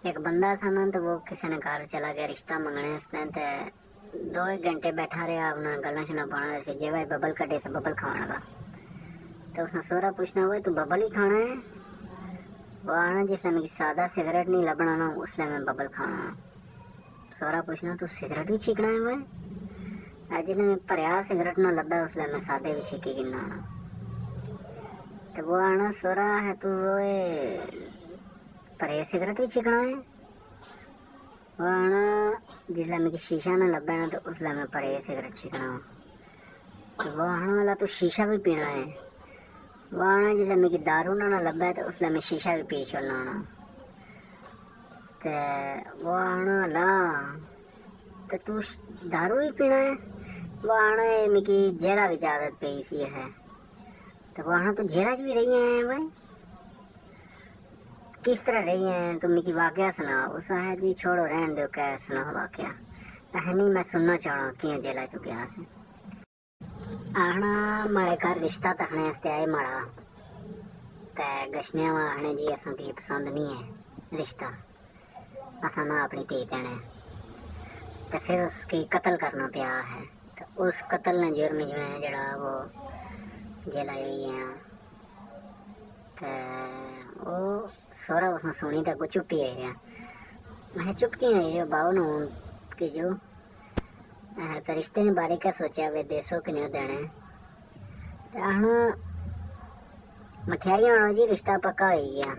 एक बंदा सा ना, तो वो किसी ने घर चला गया रिश्ता मंगने इसने, ते 2 1 घंटे बैठा रहा, उन्होंने गल्ला शल्ला पाना, फिर जे भाई बबल कटे से बबल खाने लगा। तो उसने सोहरा पूछना, हुआ तू बबल ही खाना है? वो आना, जिसने मैं सादा सिगरेट नहीं लबना ना, उसने मैं बबल खाना। सोहरा पूछना, तू सिगरेट भी छीकना है? भाई जिसने मैं भरया सिगरेट ना लब्बा, उसने मैं सादे भी छीकी गिना। तो वो आना, सोहरा है तू वो भरे सिगरेट भी छीकना है? वो आना, जिसले मिगी शीशा ना लब्भे ना, तो उसले मैं भरे सिगरेट छीकना। तो वो आना वाला, तू शीशा भी पीना है? वो आना, जिसले मिगी दारू ना लब्भे, तो उसले मैं शीशा भी पी छोड़ना आना। ते वो आना ला, तो तू दारू ही पीना है? वो आना है, मिगी जेरा की आदत पई सी है। तो वो आना, तू जेरा भी रही है भाई? किस तरह रही है तुम, मिगी वाकया सुना। उस है जी छोड़ो रहन दो, क्या सुना वाकया है नहीं, मैं सुनना चाहना कि जेला तू गया से। आना माड़े घर रिश्ता तकने आस्ते आए माड़ा, ते गशने आने जी असा की पसंद नहीं है रिश्ता, असा ना अपनी धी देने। तो फिर उसकी कत्ल करना पिया है। तो उस कत्ल ने जुर्म जो है जड़ा वो जेला गई है। तो वो सोहरा उसने सुनी तो चुप्पी आई गया। मैं चुप क्यों आई जो बाबू नू कि जो तो रिश्ते ने बारे क्या सोचा वे देसो कि नहीं देने। तो हूँ मठियाई होना जी रिश्ता पक्का हो गया।